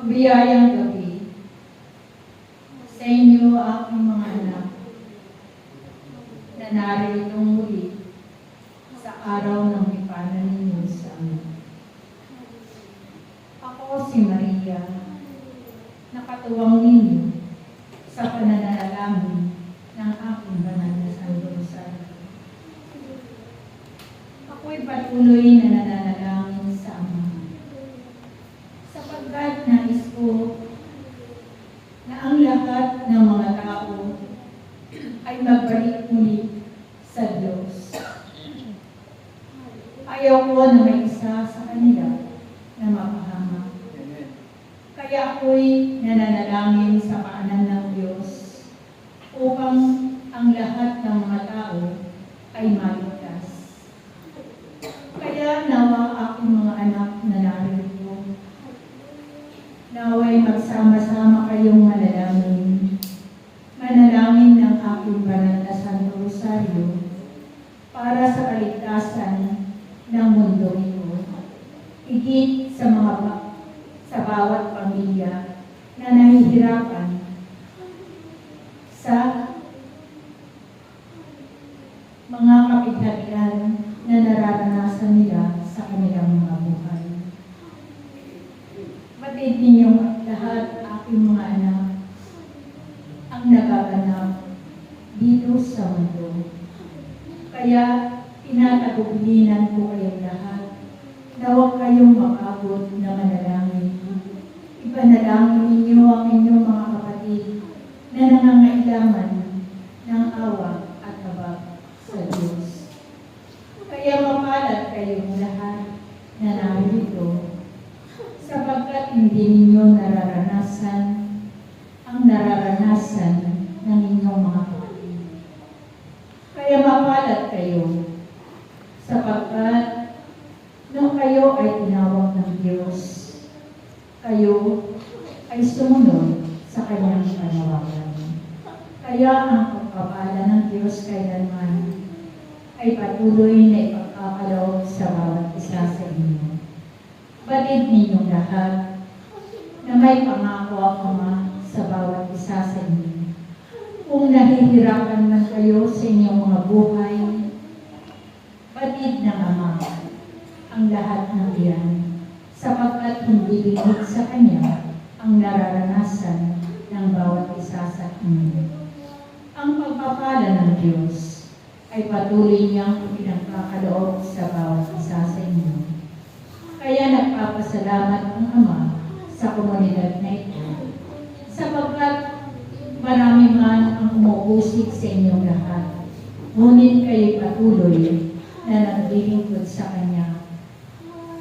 Mabiyayang gabi sa inyo, aking mga anak, na narito muli sa araw ng ipanan ninyo sa amin. Ako si Maria, nakatuwang ninyo sa pananalangin ng aking banal na Santo Rosario. Ako'y patuloy na nananalangin sa Ama, sapagkat nais ko na ang lahat ng mga tao ay magbalik muli sa Diyos. Ayaw ko na may isa sa kanila na mapahamak. Kaya ako'y nananalangin sa paanan ng Diyos upang ang lahat ng mga tao ay maligtas. Kaya nawa aking mga anak na narito, naway magsama-sama kayong manalangin. Manalangin ng aking banal na Santo Rosario para sa kaligtasan ng mundo ito. Higit sa sa bawat pamilya na nahihirapan sa mga kapighatian na nararanasan nila sa kanilang mga buhay. Batid ninyong lahat, aking mga anak, ang nagaganap Diyos sa mundo. Kaya tinatagubilinan ko kayong lahat na huwag kayong makabot na manalangin. Ipanalangin ninyo ang inyong mga kapatid na nangangailangan ng awa at habag sa Diyos. Kaya mapalad kayong lahat na narito sapagkat hindi ninyo nararanasan ang nararanasan ng inyong mga kapatid. Kaya mapalad kayo sapagkat nung kayo ay tinawag ng Diyos, kayo ay sumunod sa kanyang panawagan. Kaya ang pagpapala ng Diyos kailanman ay patuloy na ipagkakaloob sa bawat isa sa inyo. Batid ninyong lahat na may pangako ang Ama sa bawat isa sa inyo. Kung nahihirapan man kayo sa inyong mga buhay, batid ng Ama ang lahat ng iyan, sapagkat hindi limit sa Kanya ang nararanasan ng bawat isa sa inyo. Ang pagpapala ng Diyos ay patuloy niyang pinagkakaloob sa bawat isa sa inyo. Kaya nagpapasalamat ang Ama sa komunidad na ito, sapagkat marami man ang umuusig sa inyong lahat, ngunit kayo'y patuloy na naglilingkod sa Kanya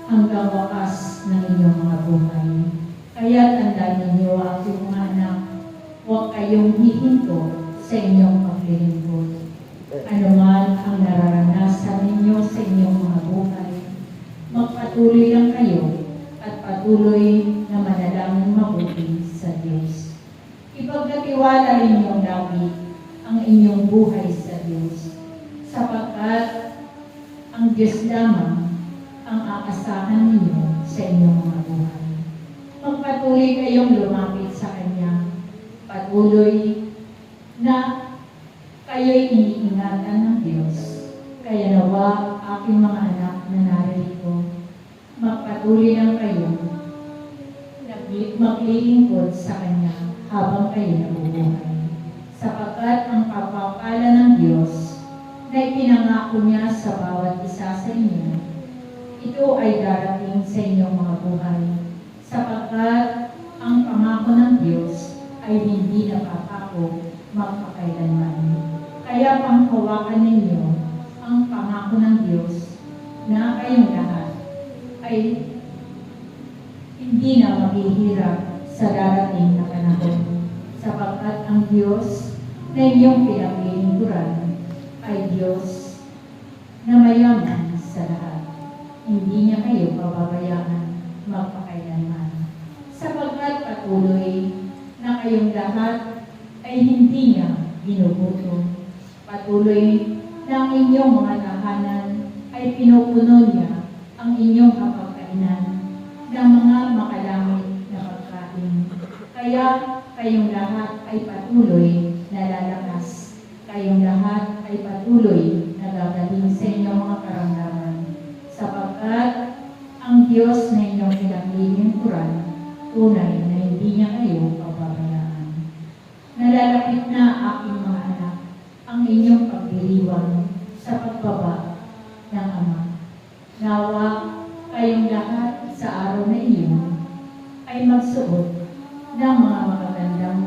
hanggang wakas ng inyong mga buhay. Kaya tandaan ninyo, aking mga anak, huwag kayong hihinto sa inyong paglilingkod. Ano man ang nararanasan ninyo sa inyong mga buhay, magpatuloy lang kayo at patuloy na manalangin mabuti sa Diyos. Ipagkatiwala ninyong lagi ang inyong buhay sa Diyos, sapagkat ang Diyos lamang ang aasahan ninyo sa inyong mga buhay. Magpatuloy kayong lumapit sa Kanya, patuloy na kayo'y iniingatan ng Diyos. Kaya nawa, aking mga anak na narito, magpatuloy lang kayo, maglilingkod sa Kanya habang kayo nabubuhay. Sapagkat ang pagpapala ng Diyos na ipinangako niya sa bawat isa sa inyo, ito ay darating sa inyong mga buhay. Sapagkat ang pangako ng Diyos ay hindi napapako magpakailanman. Kaya panghawakan ninyo ang pangako ng Diyos na kayong lahat ay hindi na maghihirap sa darating na panahon, sapagkat ang Diyos na inyong pinaglilingkuran ay Diyos na mayaman sa lahat. Hindi niya kayo pababayaan magpakailanman, sapagkat patuloy na kayong lahat ay hindi niya ginugutom. Patuloy na ang inyong mga tahanan ay pinupuno niya ang inyong kapagkainan ng mga makalamit na pagkain. Kaya kayong lahat ay patuloy na lalakas. Kayong lahat ay patuloy na gagaling sa inyong mga karamdaman. Sapagkat ang Diyos na inyong pinaglilingkuran, tunay na hindi niya kayo pababayaan. Nalalapit na, aking mga anak, ang inyong pagdiriwang sa pagbaba ng Ama. Nawa kayong lahat sa araw na iyon ay magsuot ng mga magagandang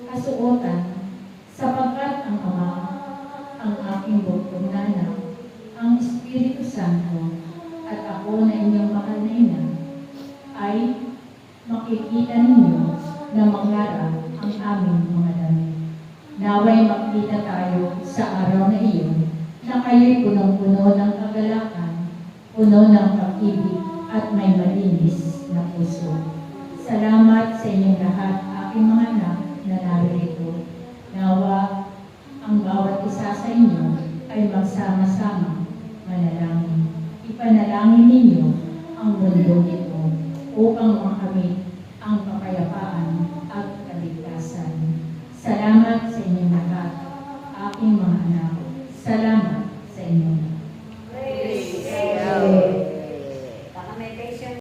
kasuotan, sapagkat ang Ama, ang aking buktong nanak, ang Espiritu Santo, at ako na inyong mahal na ina, ay makikita ninyo na mangyara ang aming mga damit. Naway makita tayo sa araw na iyon na kayo'y punong-puno ng kagalakan, puno ng pag-ibig at may malinis na puso. Salamat sa inyong lahat, aking mga anak na narito. Nawa ang bawat isa sa inyo ay magsama-sama manalangin. Ipanalangin ninyo ang mundo nito upang makamit ang kapayapaan at kaligtasan. Salamat sa inyong lahat, aking mga anak.